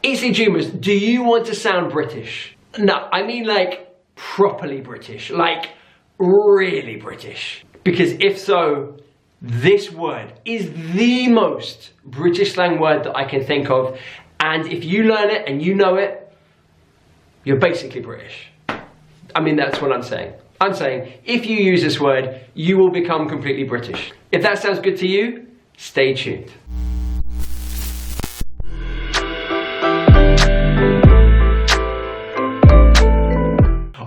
Easy Dreamers, do you want to sound British? No, I mean like properly British, like really British. Because if so, this word is the most British slang word that I can think of. And if you learn it and you know it, you're basically British. I mean, that's what I'm saying. I'm saying, if you use this word, you will become completely British. If that sounds good to you, stay tuned.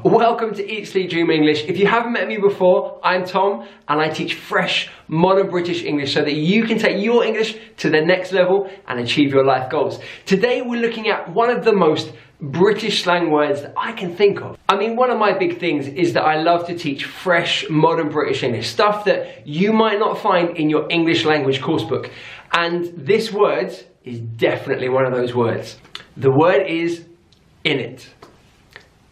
Welcome to Eat, Sleep, Dream English. If you haven't met me before, I'm Tom and I teach fresh, modern British English so that you can take your English to the next level and achieve your life goals. Today we're looking at one of the most British slang words that I can think of. I mean, one of my big things is that I love to teach fresh, modern British English, stuff that you might not find in your English language coursebook. And this word is definitely one of those words. The word is Innit.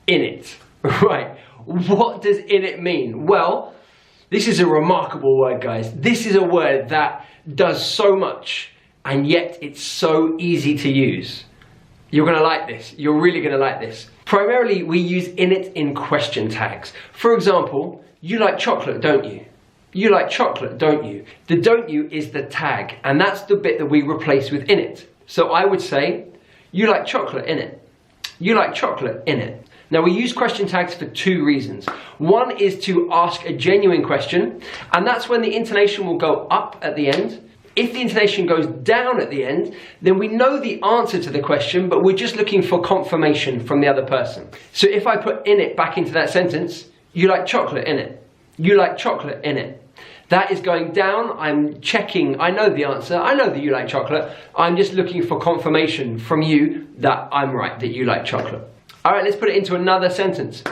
Innit. Right, what does Innit mean? Well, this is a remarkable word, guys. This is a word that does so much, and yet it's so easy to use. You're gonna like this. You're really gonna like this. Primarily, we use Innit in question tags. For example, you like chocolate, don't you? You like chocolate, don't you? The don't you is the tag, and that's the bit that we replace with Innit. So I would say, you like chocolate, innit? You like chocolate, innit? Now we use question tags for two reasons. One is to ask a genuine question, and that's when the intonation will go up at the end. If the intonation goes down at the end, then we know the answer to the question, but we're just looking for confirmation from the other person. So if I put innit back into that sentence, you like chocolate, innit? You like chocolate, innit? That is going down. I'm checking, I know the answer, I know that you like chocolate. I'm just looking for confirmation from you that I'm right, that you like chocolate. All right, let's put it into another sentence.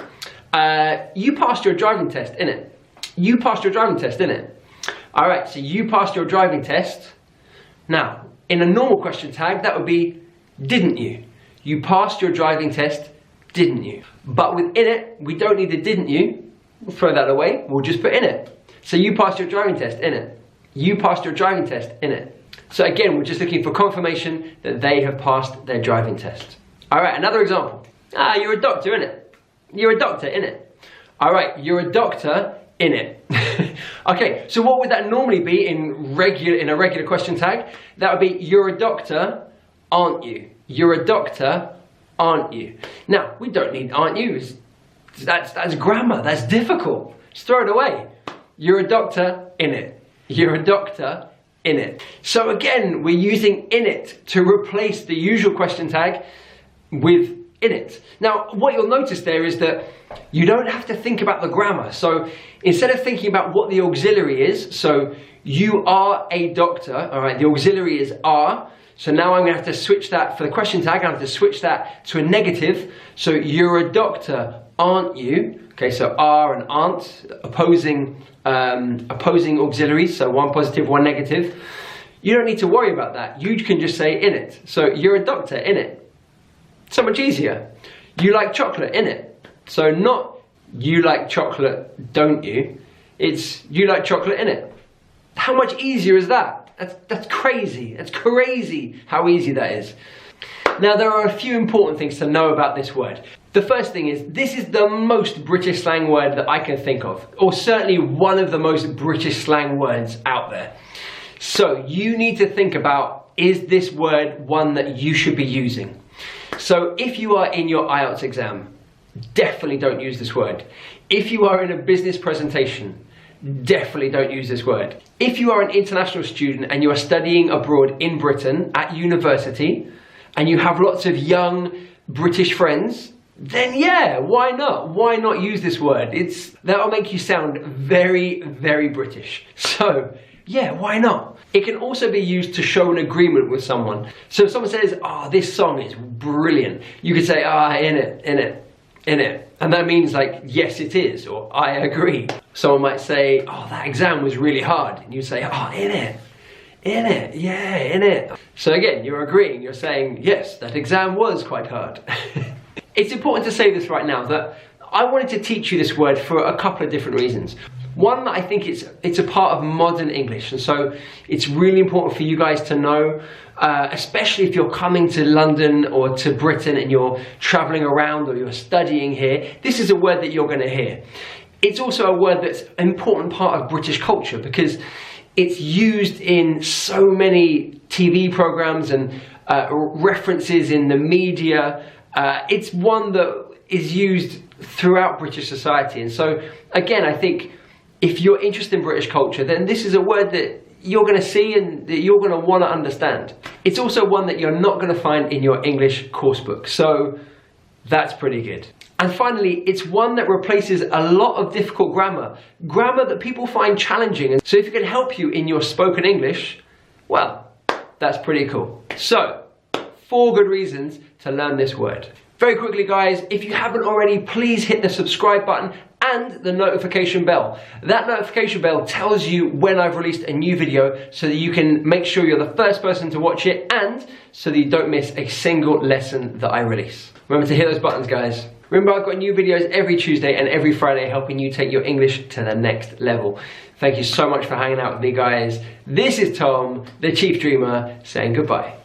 You passed your driving test, innit? You passed your driving test, innit? All right, so you passed your driving test. Now, in a normal question tag, that would be, didn't you? You passed your driving test, didn't you? But with innit, we don't need the didn't you. We'll throw that away, we'll just put innit. So you passed your driving test, innit? You passed your driving test, innit? So again, we're just looking for confirmation that they have passed their driving test. All right, another example. You're a doctor, innit? You're a doctor, innit? All right, you're a doctor, innit? Okay, so what would that normally be in a regular question tag? That would be, you're a doctor, aren't you? You're a doctor, aren't you? Now, we don't need aren't you. That's grammar, that's difficult. Just throw it away. You're a doctor, innit? You're a doctor, innit? So again, we're using innit to replace the usual question tag with innit. Now, what you'll notice there is that you don't have to think about the grammar. So instead of thinking about what the auxiliary is, so you are a doctor, all right, the auxiliary is are. So now I'm gonna have to switch that for the question tag, I have to switch that to a negative. So you're a doctor, aren't you? Okay, so are and aren't, opposing auxiliaries, so one positive, one negative. You don't need to worry about that. You can just say innit. So you're a doctor, innit? So much easier. You like chocolate, innit? So not you like chocolate, don't you? It's you like chocolate, innit? How much easier is that? That's crazy. That's crazy how easy that is. Now there are a few important things to know about this word. The first thing is, this is the most British slang word that I can think of, or certainly one of the most British slang words out there. So you need to think about, is this word one that you should be using? So if you are in your IELTS exam, definitely don't use this word. If you are in a business presentation, definitely don't use this word. If you are an international student and you are studying abroad in Britain at university and you have lots of young British friends, then yeah, why not? Why not use this word? That'll make you sound very, very British. So yeah, why not? It can also be used to show an agreement with someone. So if someone says, oh, this song is brilliant, you could say, innit, innit, innit. And that means like, yes, it is, or I agree. Someone might say, oh, that exam was really hard. And you say, oh, innit, innit, yeah, innit. So again, you're agreeing, you're saying, yes, that exam was quite hard. It's important to say this right now, that I wanted to teach you this word for a couple of different reasons. One that I think it's a part of modern English, and so it's really important for you guys to know, especially if you're coming to London or to Britain and you're traveling around or you're studying here. This is a word that you're going to hear. It's also a word that's an important part of British culture because it's used in so many TV programs and references in the media. It's one that is used throughout British society. And so, again, I think if you're interested in British culture, then this is a word that you're going to see and that you're going to want to understand. It's also one that you're not going to find in your English course book. So that's pretty good. And finally, it's one that replaces a lot of difficult grammar that people find challenging. And so if it can help you in your spoken English, well, that's pretty cool. So, 4 good reasons to learn this word. Very quickly, guys, if you haven't already, please hit the subscribe button and the notification bell. That notification bell tells you when I've released a new video so that you can make sure you're the first person to watch it and so that you don't miss a single lesson that I release. Remember to hit those buttons, guys. Remember, I've got new videos every Tuesday and every Friday helping you take your English to the next level. Thank you so much for hanging out with me, guys. This is Tom, the Chief Dreamer, saying goodbye.